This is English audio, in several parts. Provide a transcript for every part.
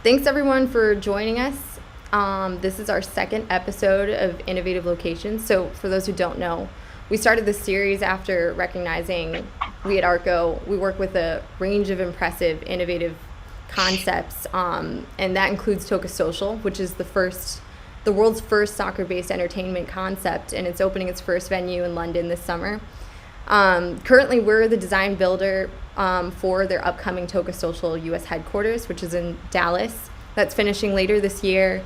Thanks everyone for joining us. This is our second episode of Innovative Locations. So for those who don't know, we started this series after recognizing we at ARCO, we work with a range of impressive, innovative concepts, and that includes Toca Social, which is the world's first soccer-based entertainment concept, and it's opening its first venue in London this summer. Currently, we're the design builder for their upcoming Toca Social U.S. headquarters, which is in Dallas. That's finishing later this year.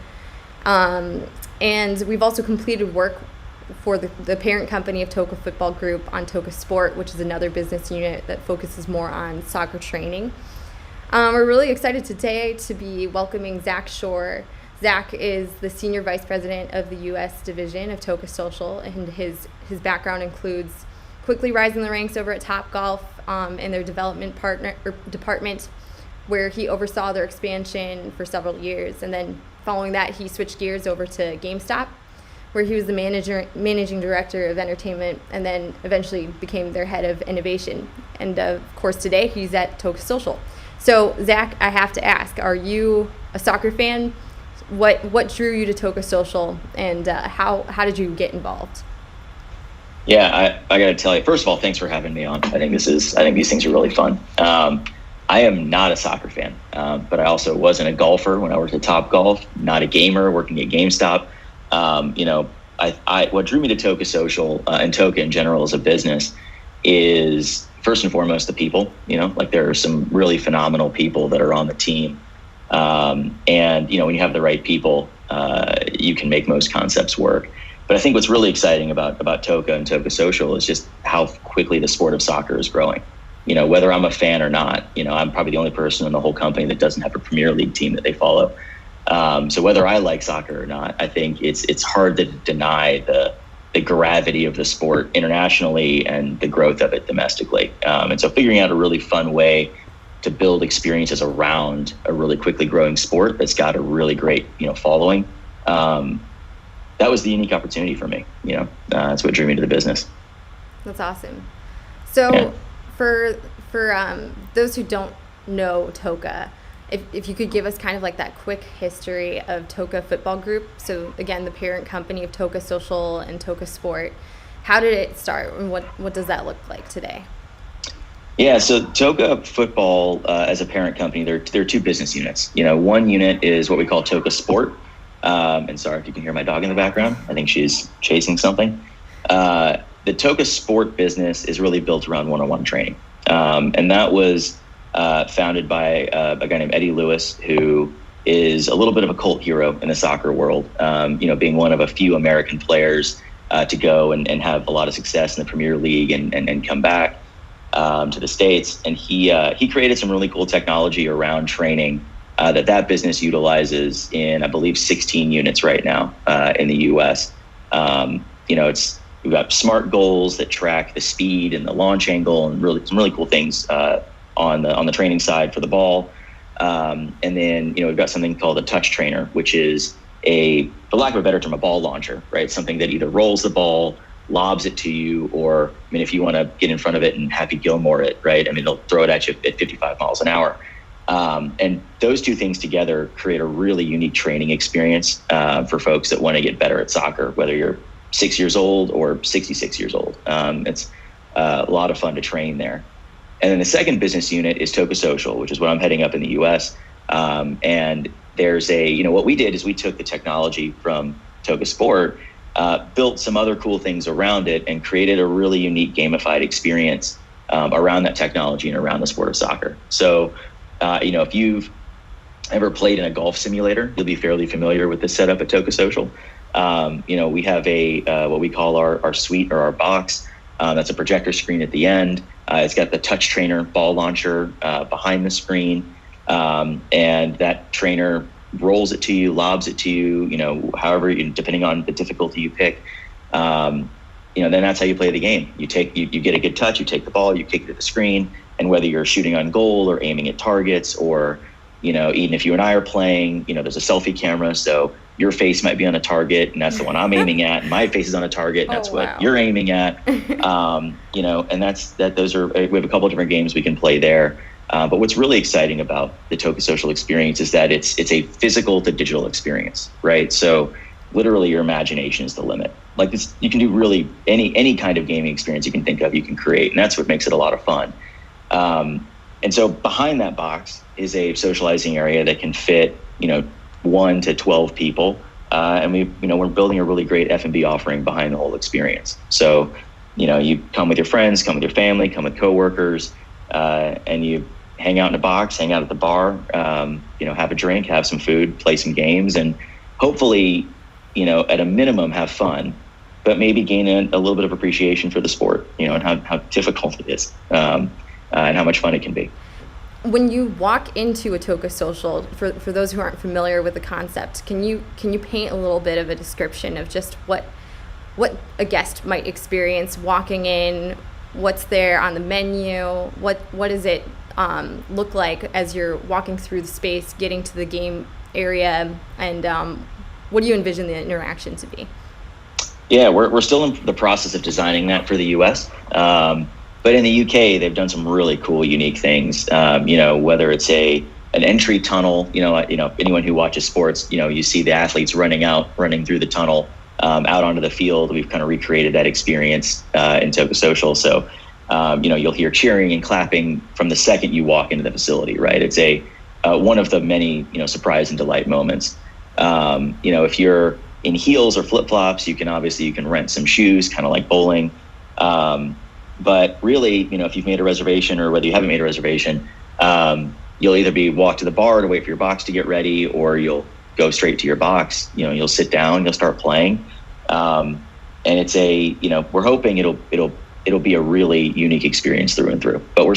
And we've also completed work for the parent company of Toca Football Group on Toca Sport, which is another business unit that focuses more on soccer training. We're really excited today to be welcoming Zach Shor. Zach is the Senior Vice President of the U.S. Division of Toca Social, and his background includes quickly rising the ranks over at Topgolf in their department, where he oversaw their expansion for several years. And then following that, he switched gears over to GameStop, where he was the managing director of entertainment, and then eventually became their head of innovation. And of course, today he's at Toca Social. So, Zach, I have to ask: are you a soccer fan? What drew you to Toca Social, and how did you get involved? Yeah, I got to tell you, first of all, thanks for having me on. I think these things are really fun. I am not a soccer fan, but I also wasn't a golfer when I worked at Topgolf, not a gamer working at GameStop. What drew me to Toca Social and Toca in general as a business is first and foremost the people. Like there are some really phenomenal people that are on the team. And when you have the right people, you can make most concepts work. But I think what's really exciting about Toca and Toca Social is just how quickly the sport of soccer is growing. Whether I'm a fan or not, I'm probably the only person in the whole company that doesn't have a Premier League team that they follow. So whether I like soccer or not, I think it's hard to deny the gravity of the sport internationally and the growth of it domestically. And so figuring out a really fun way to build experiences around a really quickly growing sport that's got a really great, following. That was the unique opportunity for me. That's what drew me to the business. That's awesome. So yeah. For those who don't know Toca, if you could give us kind of like that quick history of Toca Football Group. So again, the parent company of Toca Social and Toca Sport. How did it start, and what does that look like today? Yeah, so Toca Football as a parent company, there are two business units. One unit is what we call Toca Sport. And sorry if you can hear my dog in the background. I think she's chasing something. The Toca Sport business is really built around one-on-one training. And that was founded by a guy named Eddie Lewis, who is a little bit of a cult hero in the soccer world, being one of a few American players to go and have a lot of success in the Premier League and come back to the States. And he created some really cool technology around training that business utilizes in, I believe, 16 units right now in the U.S. We've got smart goals that track the speed and the launch angle, and some really cool things on the training side for the ball. And then we've got something called a touch trainer, which is for lack of a better term, a ball launcher, right? Something that either rolls the ball, lobs it to you, or if you want to get in front of it and Happy Gilmore it, right? They'll throw it at you at 55 miles an hour. And those two things together create a really unique training experience for folks that want to get better at soccer, whether you're 6 years old or 66 years old. It's a lot of fun to train there. And then the second business unit is Toca Social, which is what I'm heading up in the U.S. And there's what we did is we took the technology from Toca Sport, built some other cool things around it, and created a really unique gamified experience around that technology and around the sport of soccer. So if you've ever played in a golf simulator, you'll be fairly familiar with this setup at Toca Social. We have what we call our suite or our box. That's a projector screen at the end. It's got the touch trainer ball launcher behind the screen. And that trainer rolls it to you, lobs it to you, however, depending on the difficulty you pick. Then that's how you play the game. You get a good touch, you take the ball, you kick it at the screen. And whether you're shooting on goal or aiming at targets, or, even if you and I are playing, there's a selfie camera. So your face might be on a target, and that's the one I'm aiming at. And my face is on a target, and that's what you're aiming at. And those are, we have a couple of different games we can play there. But what's really exciting about the Toca Social experience is that it's a physical to digital experience, right? So literally your imagination is the limit. Like this, you can do really any kind of gaming experience you can think of, you can create. And that's what makes it a lot of fun. And so behind that box is a socializing area that can fit, 1 to 12 people. And we're building a really great F&B offering behind the whole experience. So, you come with your friends, come with your family, come with coworkers, and you hang out in a box, hang out at the bar, have a drink, have some food, play some games, and hopefully, at a minimum, have fun, but maybe gain a little bit of appreciation for the sport, and how difficult it is, and how much fun it can be. When you walk into a Toca Social, for those who aren't familiar with the concept, can you paint a little bit of a description of just what a guest might experience walking in? What's there on the menu? What does it look like as you're walking through the space, getting to the game area, and what do you envision the interaction to be? Yeah, we're still in the process of designing that for the U.S. But in the UK, they've done some really cool, unique things. Whether it's an entry tunnel, anyone who watches sports, you see the athletes running through the tunnel out onto the field. We've kind of recreated that experience in Toca Social. So, you'll hear cheering and clapping from the second you walk into the facility, right? It's one of the many, surprise and delight moments. If you're in heels or flip-flops, you can rent some shoes, kind of like bowling. But really, if you've made a reservation or whether you haven't made a reservation, you'll either walk to the bar to wait for your box to get ready, or you'll go straight to your box. You'll sit down, you'll start playing. And it's we're hoping it'll be a really unique experience through and through. But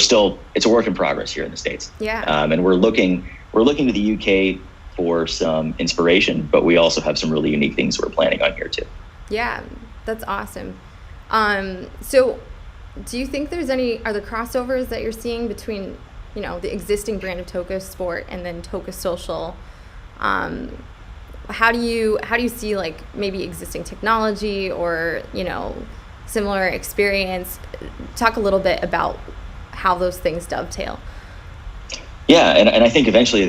it's a work in progress here in the States. Yeah. And we're looking to the UK for some inspiration, but we also have some really unique things we're planning on here too. Yeah, that's awesome. So do you think are there crossovers that you're seeing between, the existing brand of Toca Sport and then Toca Social? How do you see like maybe existing technology or, similar experience? Talk a little bit about how those things dovetail. Yeah, and I think eventually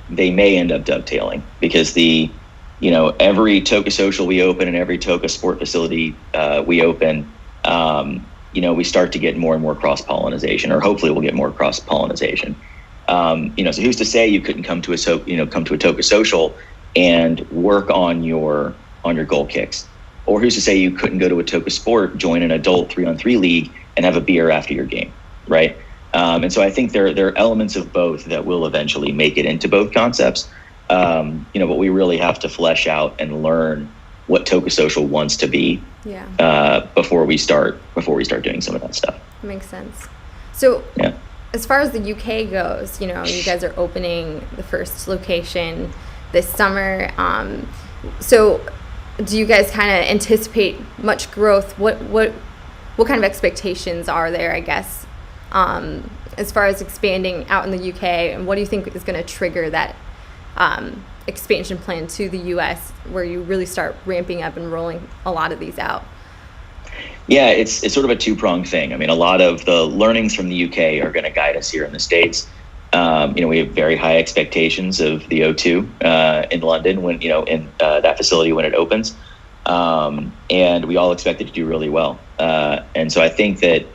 they may end up dovetailing, because every Toca Social we open and every Toca Sport facility we open, we start to get more and more cross-pollination, or hopefully we'll get more cross-pollination. So who's to say you couldn't come to a Toca Social and work on your goal kicks? Or who's to say you couldn't go to a Toca Sport, join an adult 3-on-3 league, and have a beer after your game, right? And so I think there are elements of both that will eventually make it into both concepts. But we really have to flesh out and learn what Toca Social wants to be before we start doing some of that stuff. Makes sense. So as far as the UK goes, you guys are opening the first location this summer. So do you guys kind of anticipate much growth? What kind of expectations are there, I guess, as far as expanding out in the UK, and what do you think is going to trigger that expansion plan to the US, where you really start ramping up and rolling a lot of these out? Yeah, it's sort of a two-pronged thing. I mean, a lot of the learnings from the UK are going to guide us here in the States. We have very high expectations of the O2 in London when in that facility when it opens, and we all expect it to do really well. And so I think that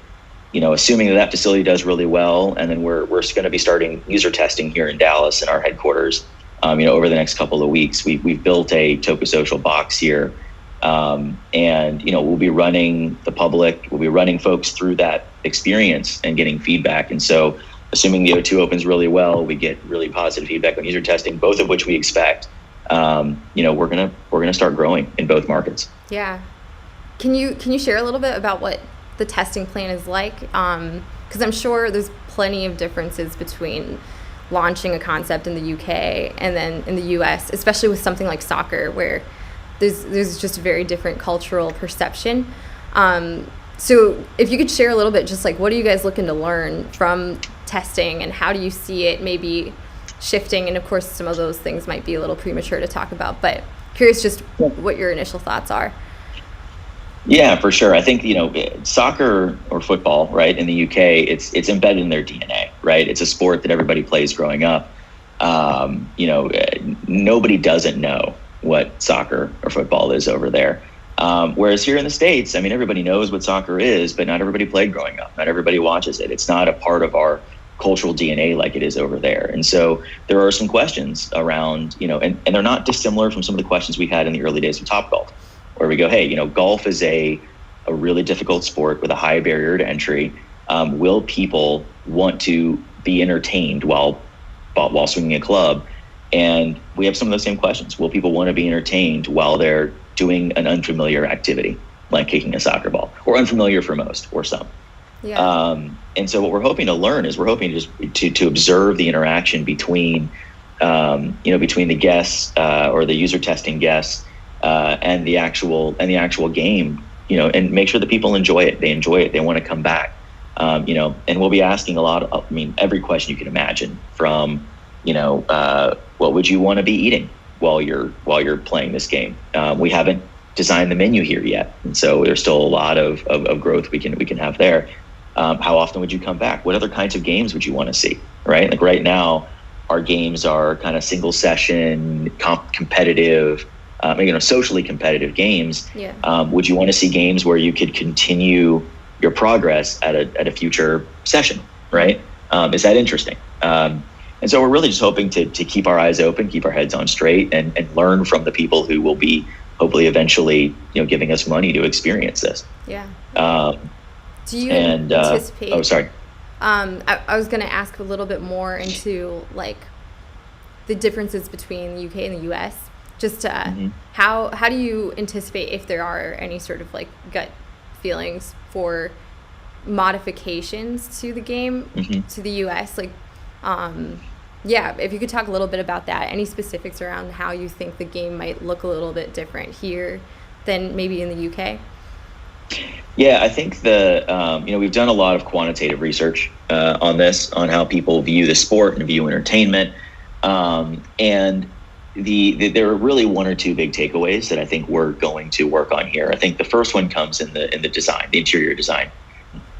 assuming that facility does really well, and then we're going to be starting user testing here in Dallas in our headquarters. Over the next couple of weeks, we've built a Toca Social box here, and we'll be running the public, we'll be running folks through that experience and getting feedback. And so, assuming the O2 opens really well, we get really positive feedback on user testing, both of which we expect. We're gonna start growing in both markets. Yeah, can you share a little bit about what the testing plan is like? Because I'm sure there's plenty of differences between launching a concept in the UK and then in the US, especially with something like soccer, where there's just a very different cultural perception. So if you could share a little bit, just like, what are you guys looking to learn from testing, and how do you see it maybe shifting? And of course, some of those things might be a little premature to talk about, but curious just what your initial thoughts are. Yeah, for sure. I think, soccer or football, right, in the UK, it's embedded in their DNA, right? It's a sport that everybody plays growing up. Nobody doesn't know what soccer or football is over there. Whereas here in the States, I mean, everybody knows what soccer is, but not everybody played growing up. Not everybody watches it. It's not a part of our cultural DNA like it is over there. And so there are some questions around, and they're not dissimilar from some of the questions we had in the early days of Topgolf, where we go, hey, golf is a really difficult sport with a high barrier to entry. Will people want to be entertained while swinging a club? And we have some of those same questions. Will people want to be entertained while they're doing an unfamiliar activity, like kicking a soccer ball, or unfamiliar for most or some? Yeah. And so what we're hoping to learn is we're hoping to observe the interaction between the guests or the user testing guests and the actual game, and make sure that people enjoy it. They enjoy it. They want to come back. And we'll be asking every question you can imagine from, what would you want to be eating while you're playing this game? We haven't designed the menu here yet. And so there's still a lot of growth we can have there. How often would you come back? What other kinds of games would you want to see? Right? Like right now, our games are kind of single session, competitive, socially competitive games. Yeah. Would you want to see games where you could continue your progress at a future session? Right? Is that interesting? And so we're really just hoping to keep our eyes open, keep our heads on straight, and learn from the people who will be hopefully eventually, giving us money to experience this. Yeah. Do you anticipate? Oh, sorry. I was going to ask a little bit more into like the differences between the UK and the US. Just how do you anticipate if there are any sort of like gut feelings for modifications to the game to the US? Like, if you could talk a little bit about that. Any specifics around how you think the game might look a little bit different here than maybe in the UK? Yeah, I think we've done a lot of quantitative research on this, on how people view the sport and view entertainment. And there are really one or two big takeaways that I think we're going to work on here. I think the first one comes in the design, the interior design.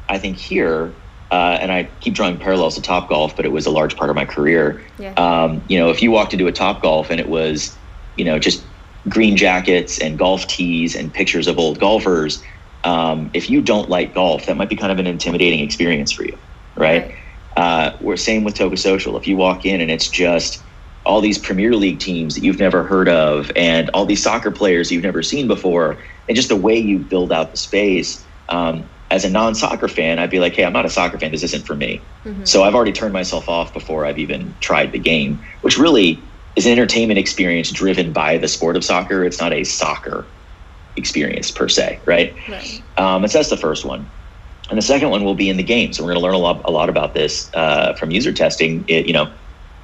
I think here, and I keep drawing parallels to Topgolf, but it was a large part of my career. Yeah. If you walked into a Topgolf and it was, just green jackets and golf tees and pictures of old golfers, if you don't like golf, that might be kind of an intimidating experience for you, right? We're same with Toca Social. If you walk in and it's just all these Premier League teams that you've never heard of and all these soccer players you've never seen before, and just the way you build out the space, as a non-soccer fan, I'd be like, hey, I'm not a soccer fan. This isn't for me. So I've already turned myself off before I've even tried the game, which really is an entertainment experience driven by the sport of soccer. It's not a soccer experience per se, right? And so that's the first one. And the second one will be in the game. So we're going to learn a lot about this from user testing.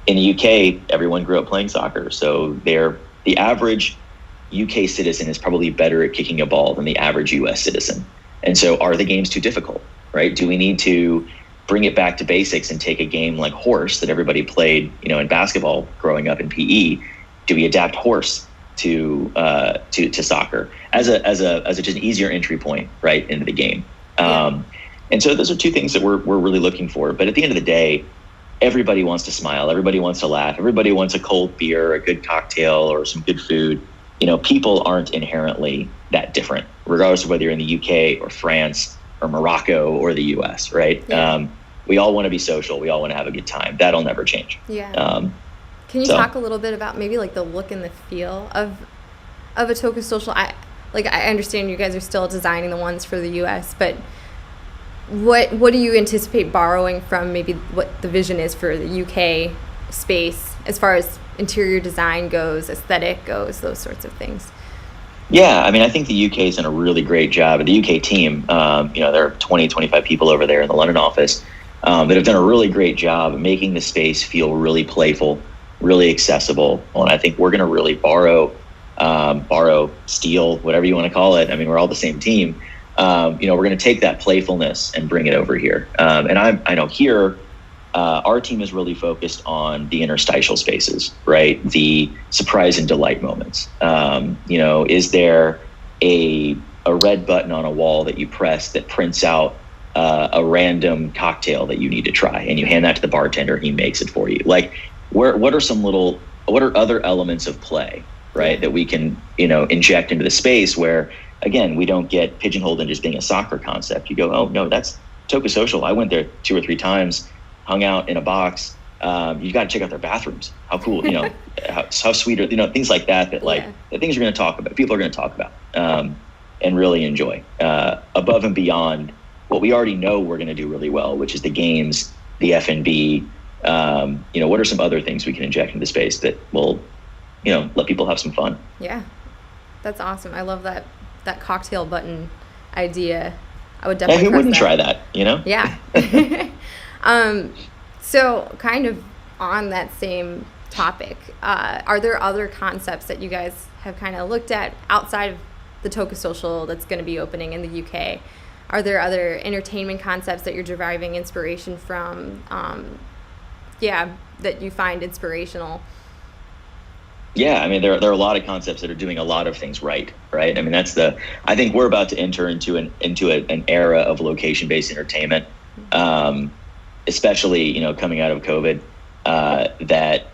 In the UK, everyone grew up playing soccer. So the average UK citizen is probably better at kicking a ball than the average US citizen. And so are the games too difficult, right? Do we need to bring it back to basics and take a game like horse that everybody played, in basketball growing up in PE? Do we adapt horse to soccer as just an easier entry point right into the game? And so those are two things that we're really looking for. But at the end of the day, everybody wants to smile, everybody wants to laugh, everybody wants a cold beer, a good cocktail, or some good food. People aren't inherently that different, regardless of whether you're in the UK or France or Morocco or the US, right? We all want to be social. We all want to have a good time. That'll never change. Yeah. Can you talk a little bit about maybe like the look and the feel of a Toca Social? I understand you guys are still designing the ones for the US, but what do you anticipate borrowing from maybe what the vision is for the UK space as far as interior design goes, aesthetic goes, those sorts of things? Yeah, I think the UK has done a really great job. The UK team, there are 20, 25 people over there in the London office that have done a really great job of making the space feel really playful, really accessible. And I think we're going to really borrow, steal, whatever you want to call it. We're all the same team. We're going to take that playfulness and bring it over here. And I know here, our team is really focused on the interstitial spaces, right? The surprise and delight moments. Is there a a red button on a wall that you press that prints out a random cocktail that you need to try, and you hand that to the bartender, he makes it for you. Like, what are other elements of play, right, that we can, inject into the space where, again, we don't get pigeonholed in just being a soccer concept. You go, oh no, that's Toca Social. I went there 2 or 3 times, hung out in a box. You got to check out their bathrooms. How cool, how sweet are, things like that, the things you're going to talk about, people are going to talk about, and really enjoy, above and beyond what we already know we're going to do really well, which is the games, the F&B. What are some other things we can inject into space that will, let people have some fun? Yeah, that's awesome. I love that cocktail button idea. I would definitely. Who wouldn't try that? Yeah. So kind of on that same topic, are there other concepts that you guys have kind of looked at outside of the Toca Social that's going to be opening in the UK? Are there other entertainment concepts that you're deriving inspiration from? That you find inspirational? Yeah, I mean, there are a lot of concepts that are doing a lot of things right. I mean, I think we're about to enter into an era of location-based entertainment, especially, coming out of COVID, that,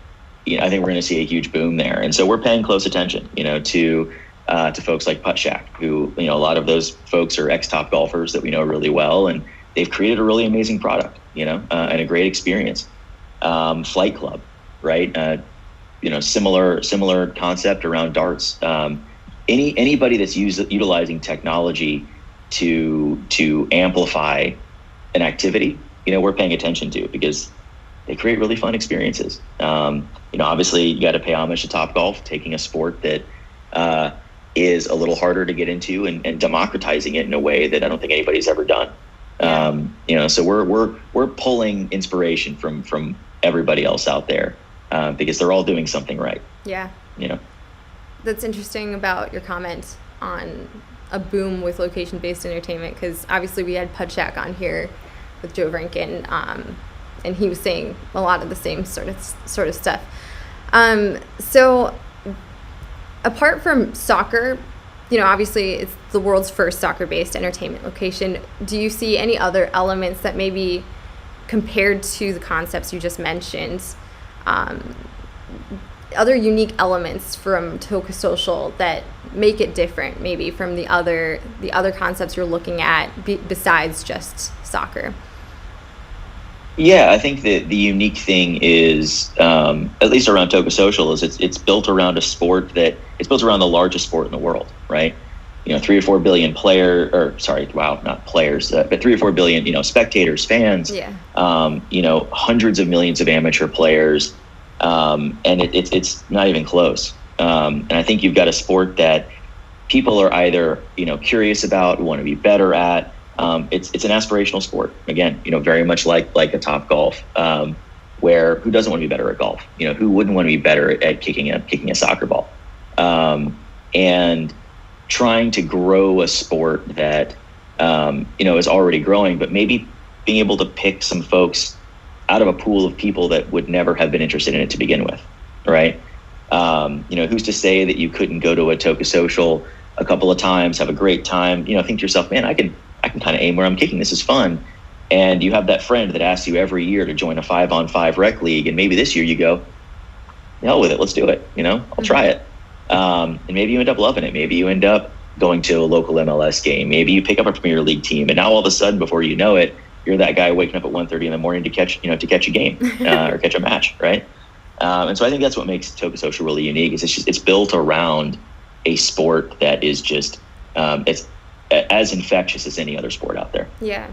I think we're going to see a huge boom there. And so we're paying close attention, to folks like Putt Shack, who, a lot of those folks are ex-top golfers that we know really well, and they've created a really amazing product, and a great experience. Flight Club, right? Similar concept around darts. Anybody that's utilizing technology to amplify an activity, we're paying attention to, because they create really fun experiences. Obviously you got to pay homage to Topgolf, taking a sport that is a little harder to get into and democratizing it in a way that I don't think anybody's ever done. So we're pulling inspiration from everybody else out there, because they're all doing something right. Yeah. That's interesting about your comment on a boom with location-based entertainment, because obviously we had Putt Shack on here with Joe Vrinkin, and he was saying a lot of the same sort of stuff. So apart from soccer, obviously it's the world's first soccer-based entertainment location. Do you see any other elements that maybe, compared to the concepts you just mentioned, other unique elements from Toca Social that make it different, maybe from the other concepts you're looking at besides just soccer? Yeah, I think that the unique thing is, at least around Toca Social, is it's built around a sport it's built around the largest sport in the world, right? 3 or 4 billion not players, but 3 or 4 billion, spectators, fans, hundreds of millions of amateur players, and it's not even close. And I think you've got a sport that people are either, curious about, want to be better at. It's an aspirational sport. Again, very much like a Topgolf, where who doesn't want to be better at golf? Who wouldn't want to be better at kicking a soccer ball? And trying to grow a sport that, is already growing, but maybe being able to pick some folks out of a pool of people that would never have been interested in it to begin with, right? Who's to say that you couldn't go to a Toca Social a couple of times, have a great time, think to yourself, man, I can kind of aim where I'm kicking. This is fun. And you have that friend that asks you every year to join a 5-on-5 rec league. And maybe this year you go, hell with it. Let's do it. I'll try it. And maybe you end up loving it. Maybe you end up going to a local MLS game. Maybe you pick up a Premier League team. And now all of a sudden, before you know it, you're that guy waking up at 1:30 in the morning to catch a game or catch a match. Right. And so I think that's what makes Toca Social really unique, is it's built around a sport that is just, it's as infectious as any other sport out there. Yeah.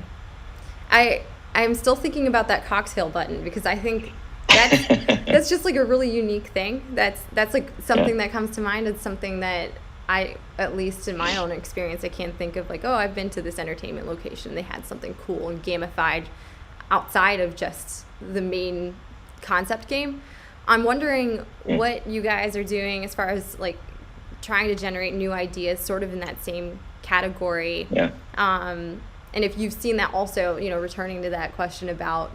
I'm still thinking about that cocktail button, because I think that's just like a really unique thing. That's like something that comes to mind. It's something that I, at least in my own experience, I can't think of like, oh, I've been to this entertainment location. They had something cool and gamified outside of just the main concept game. I'm wondering what you guys are doing as far as like trying to generate new ideas sort of in that same category. Yeah. And if you've seen that also, returning to that question about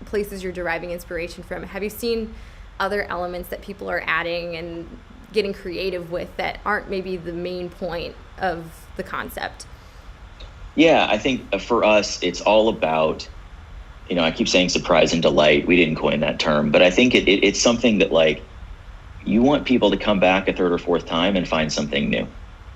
places you're deriving inspiration from, have you seen other elements that people are adding and getting creative with that aren't maybe the main point of the concept? Yeah, I think for us, it's all about, I keep saying surprise and delight. We didn't coin that term, but I think it's something that like you want people to come back a third or fourth time and find something new,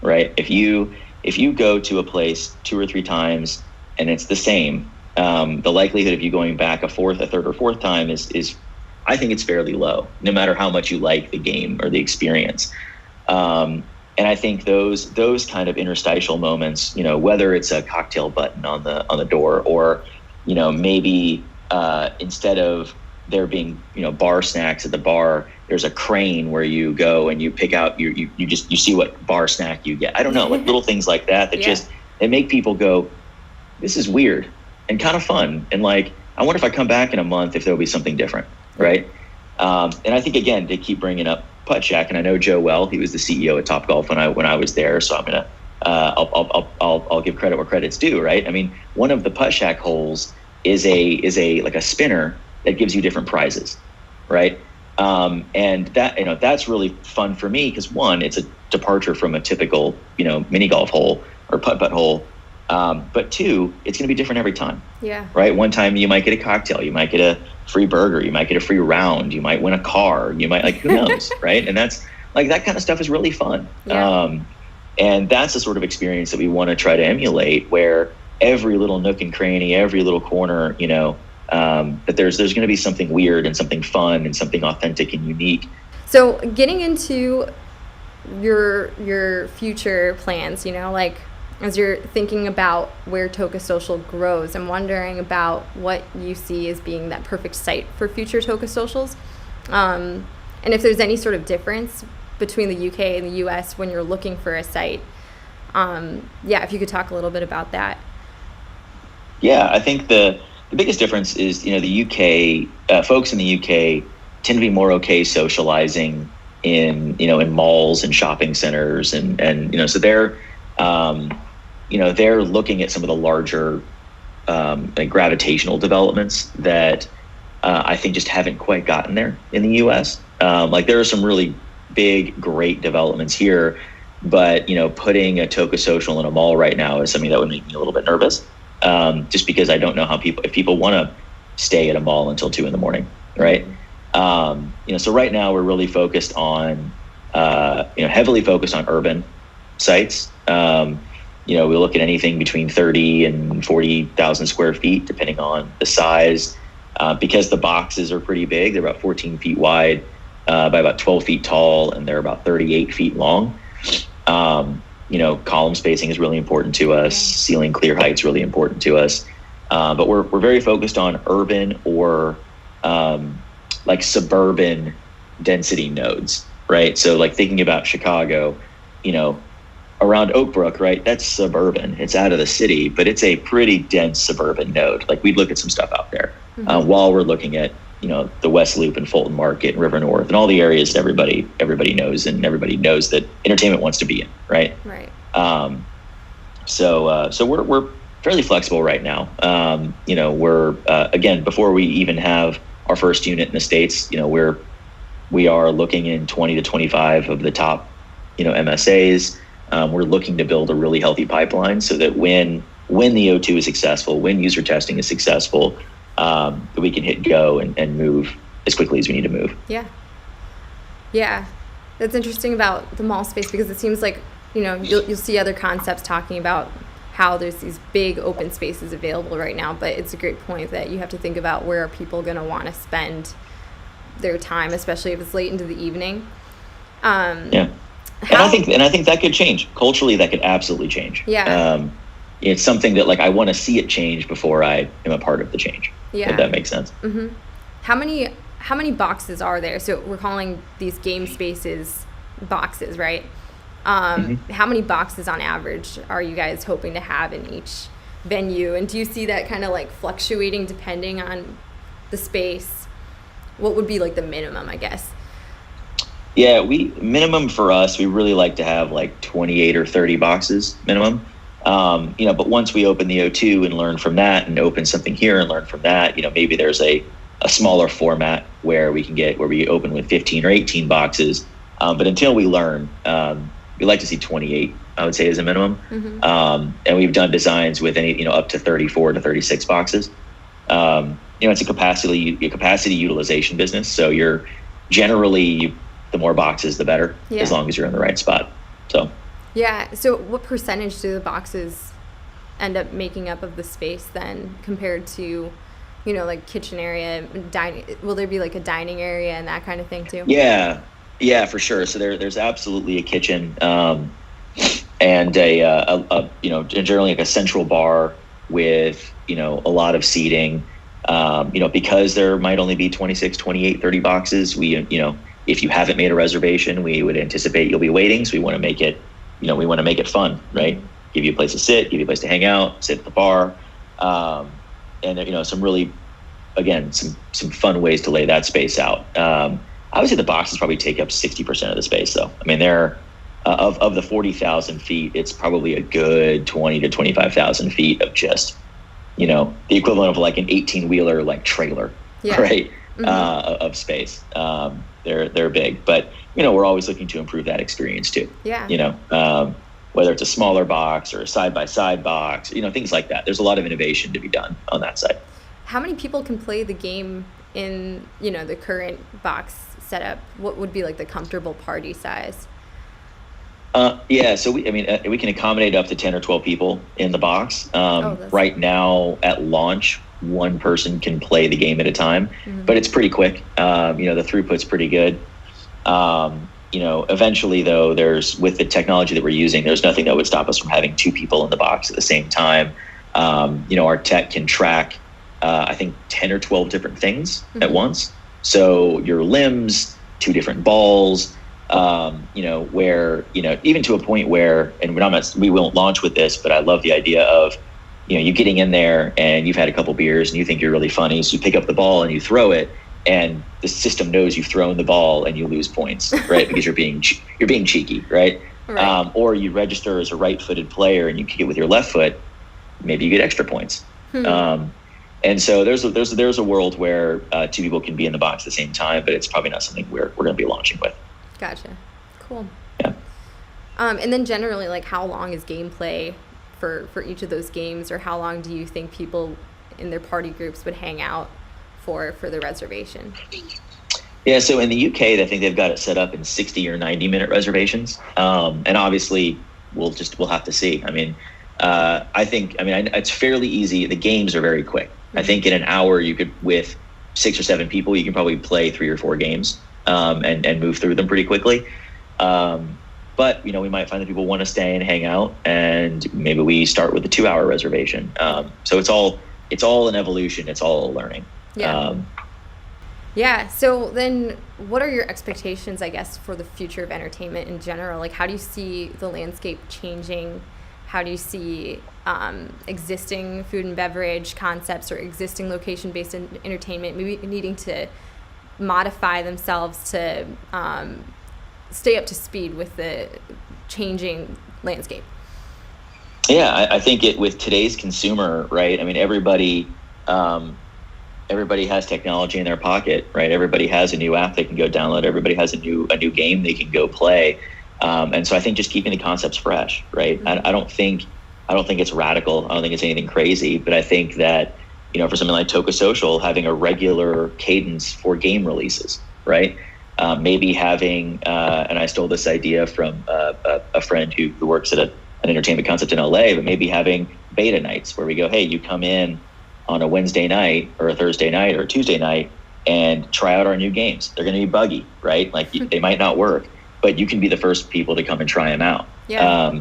right? If you go to a place 2 or 3 times and it's the same, the likelihood of you going back a third or fourth time is I think it's fairly low, no matter how much you like the game or the experience. And I think those kind of interstitial moments, whether it's a cocktail button on the door, or maybe instead of there being bar snacks at the bar, there's a crane where you go and you pick out you see what bar snack you get. I don't know, like little things like that just they make people go, this is weird and kind of fun, and like I wonder if I come back in a month if there'll be something different, right? And I think again, to keep bringing up Putt Shack, and I know Joe well. He was the CEO at Topgolf when I was there, so I'm gonna I'll give credit where credit's due, right? I mean, one of the Putt Shack holes is a like a spinner that gives you different prizes, right? And that that's really fun for me because one, it's a departure from a typical mini golf hole or putt hole, but two, it's going to be different every time. Yeah. Right. One time you might get a cocktail, you might get a free burger, you might get a free round, you might win a car, you might who knows, right? And that's like that kind of stuff is really fun. Yeah. And that's the sort of experience that we want to try to emulate, where every little nook and cranny, every little corner, that there's going to be something weird and something fun and something authentic and unique. So getting into your future plans, like as you're thinking about where Toca Social grows, I'm wondering about what you see as being that perfect site for future Toca Socials, and if there's any sort of difference between the UK and the US when you're looking for a site. If you could talk a little bit about that. Yeah, I think the biggest difference is, the UK, folks in the UK tend to be more okay socializing in malls and shopping centers. So they're, they're looking at some of the larger like gravitational developments that I think just haven't quite gotten there in the US. Like there are some really big, great developments here, but, putting a Toca Social in a mall right now is something that would make me a little bit nervous. Just because I don't know if people want to stay at a mall until 2 a.m, right? So right now we're really focused on, heavily focused on urban sites. We look at anything between 30 and 40,000 square feet, depending on the size, because the boxes are pretty big. They're about 14 feet wide, by about 12 feet tall, and they're about 38 feet long. Column spacing is really important to us. Ceiling clear height's really important to us. But we're very focused on urban or like suburban density nodes, right? So like thinking about Chicago, around Oak Brook, right? That's suburban. It's out of the city, but it's a pretty dense suburban node. Like we'd look at some stuff out there while we're looking at, the West Loop and Fulton Market and River North and all the areas that everybody knows, and everybody knows that entertainment wants to be in, right? Right. So we're fairly flexible right now. We're again, before we even have our first unit in the States, we are looking in 20 to 25 of the top, MSAs. We're looking to build a really healthy pipeline so that when the O2 is successful, when user testing is successful, that we can hit go and move as quickly as we need to move. Yeah. That's interesting about the mall space, because it seems like, you'll see other concepts talking about how there's these big open spaces available right now, but it's a great point that you have to think about where are people going to want to spend their time, especially if it's late into the evening. And I think that could change culturally. That could absolutely change. It's something that like I want to see it change before I am a part of the change. If that makes sense. Mm-hmm. How many boxes are there? So we're calling these game spaces boxes, right? How many boxes on average are you guys hoping to have in each venue? And do you see that kind of like fluctuating depending on the space? What would be like the minimum, I guess? Yeah, minimum for us, we really like to have like 28 or 30 boxes minimum. But once we open the O2 and learn from that, and open something here and learn from that, maybe there's a smaller format where we open with 15 or 18 boxes. But until we learn, we like to see 28, I would say, as a minimum. And we've done designs with up to 34 to 36 boxes. It's a capacity utilization business. So you're generally, the more boxes, the better, as long as you're in the right spot. So. Yeah. So what percentage do the boxes end up making up of the space then, compared to, like kitchen area, dining? Will there be like a dining area and that kind of thing too? Yeah, for sure. So there's absolutely a kitchen, and generally like a central bar with, a lot of seating. Because there might only be 26, 28, 30 boxes, if you haven't made a reservation, we would anticipate you'll be waiting. So we want to make it, fun, right? Give you a place to sit, give you a place to hang out, sit at the bar. And some really, again, some fun ways to lay that space out. I would say the boxes probably take up 60% of the space, though. I mean, they're of the 40,000 feet, it's probably a good 20 to 25,000 feet of just, the equivalent of like an 18-wheeler like trailer, right? Of space. They're big, but we're always looking to improve that experience too. Whether it's a smaller box or a side-by-side box, things like that. There's a lot of innovation to be done on that side. How many people can play the game in, the current box setup? What would be like the comfortable party size? So we can accommodate up to 10 or 12 people in the box. Right now at launch, one person can play the game at a time, but it's pretty quick. The throughput's pretty good. Eventually though, with the technology that we're using, there's nothing that would stop us from having two people in the box at the same time. Our tech can track, I think 10 or 12 different things at once. So your limbs, two different balls, where, even to a point where, and we won't launch with this, but I love the idea of, you getting in there and you've had a couple beers and you think you're really funny. So you pick up the ball and you throw it, and the system knows you've thrown the ball and you lose points, right? Because you're being cheeky, right? Or you register as a right-footed player and you kick it with your left foot, maybe you get extra points. And so there's a world where two people can be in the box at the same time, but it's probably not something we're going to be launching with. Gotcha. Cool. Yeah. And then generally, like, how long is gameplay for each of those games, or how long do you think people in their party groups would hang out for the reservation? Yeah, so in the UK, I think they've got it set up in 60 or 90-minute reservations. And obviously, we'll have to see. It's fairly easy. The games are very quick. I think in an hour, you could, with 6 or 7 people, you can probably play 3 or 4 games and move through them pretty quickly. But, we might find that people want to stay and hang out, and maybe we start with a 2-hour reservation. So it's all an evolution. It's all a learning. Yeah. So then what are your expectations, I guess, for the future of entertainment in general? Like, how do you see the landscape changing? How do you see existing food and beverage concepts or existing location-based entertainment maybe needing to modify themselves to stay up to speed with the changing landscape? Yeah, I think with today's consumer, right? I mean, everybody has technology in their pocket, right? Everybody has a new app they can go download. Everybody has a new game they can go play. And so I think just keeping the concepts fresh, right? I don't think it's radical. I don't think it's anything crazy, but I think that, for something like Toca Social, having a regular cadence for game releases, right? Maybe having, and I stole this idea from a friend who works at an entertainment concept in LA, but maybe having beta nights where we go, hey, you come in on a Wednesday night or a Thursday night or a Tuesday night and try out our new games. They're going to be buggy, right? Like they might not work, but you can be the first people to come and try them out. Yeah.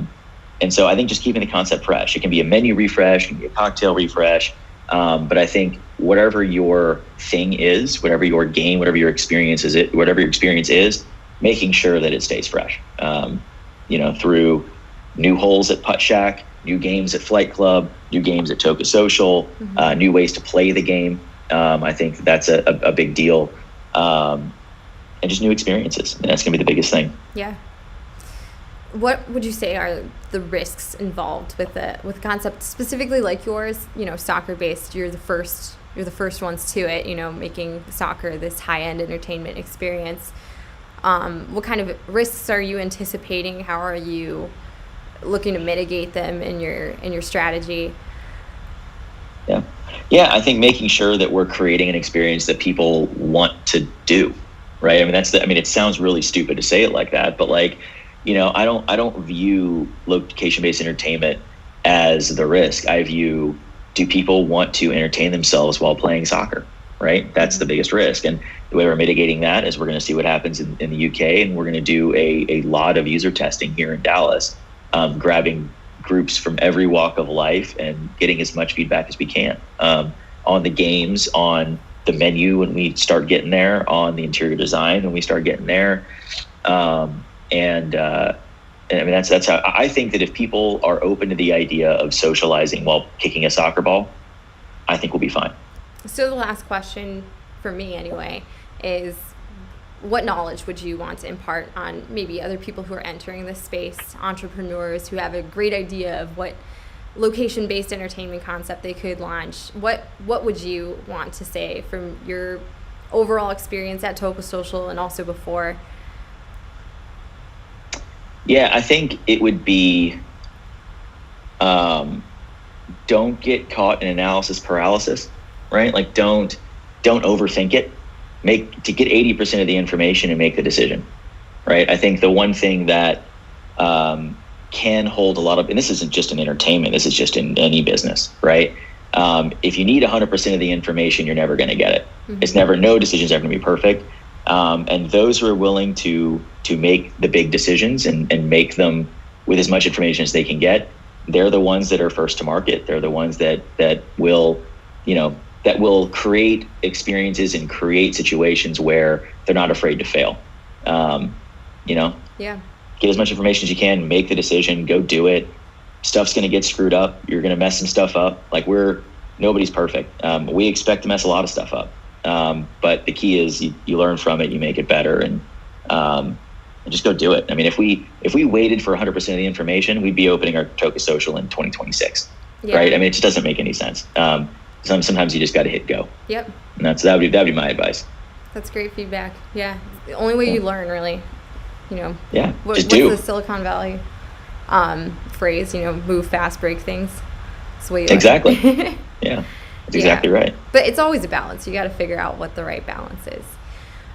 And so I think just keeping the concept fresh. It can be a menu refresh, it can be a cocktail refresh. But I think whatever your thing is, whatever your game, whatever your experience is, making sure that it stays fresh. Through new holes at Putt Shack, new games at Flight Club, new games at Toca Social, new ways to play the game. I think that's a big deal. And just new experiences. And that's going to be the biggest thing. Yeah. What would you say are the risks involved with a concept specifically like yours, soccer based? You're the first ones to it, making soccer this high-end entertainment experience. What kind of risks are you anticipating? How are you looking to mitigate them in your strategy? Yeah, I think making sure that we're creating an experience that people want to do, right? I mean, it sounds really stupid to say it like that, but like, I don't view location-based entertainment as the risk. I view, do people want to entertain themselves while playing soccer, right? That's the biggest risk. And the way we're mitigating that is we're going to see what happens in the UK, and we're going to do a lot of user testing here in Dallas, grabbing groups from every walk of life and getting as much feedback as we can on the games, on the menu when we start getting there, on the interior design when we start getting there. And I mean, that's how I think that if people are open to the idea of socializing while kicking a soccer ball, I think we'll be fine. So the last question for me anyway is, what knowledge would you want to impart on maybe other people who are entering this space, entrepreneurs who have a great idea of what location-based entertainment concept they could launch? What would you want to say from your overall experience at Toca Social and also before? Yeah, I think it would be, don't get caught in analysis paralysis, right? Like don't overthink it. To get 80% of the information and make the decision, right? I think the one thing that can hold a lot of, and this isn't just in entertainment, this is just in any business, right? If you need 100% of the information, you're never going to get it. Mm-hmm. No decision's ever going to be perfect. And those who are willing to make the big decisions and make them with as much information as they can get, they're the ones that are first to market. They're the ones that will, that will create experiences and create situations where they're not afraid to fail. Yeah. Get as much information as you can, make the decision, go do it. Stuff's going to get screwed up. You're going to mess some stuff up. Like nobody's perfect. We expect to mess a lot of stuff up. But the key is you learn from it, you make it better, and just go do it. I mean, if we waited for 100% of the information, we'd be opening our Toca Social in 2026, right? I mean, it just doesn't make any sense. Sometimes you just got to hit go. Yep. And that'd be my advice. That's great feedback. Yeah. The only way you learn, really, Yeah. What's the Silicon Valley phrase? Move fast, break things. That's the way you exactly. Yeah. That's exactly right. But it's always a balance. You got to figure out what the right balance is.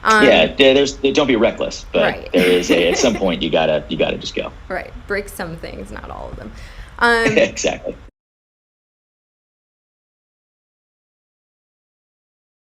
Don't be reckless, but there is at some point you gotta just go. Right. Break some things, not all of them. Exactly.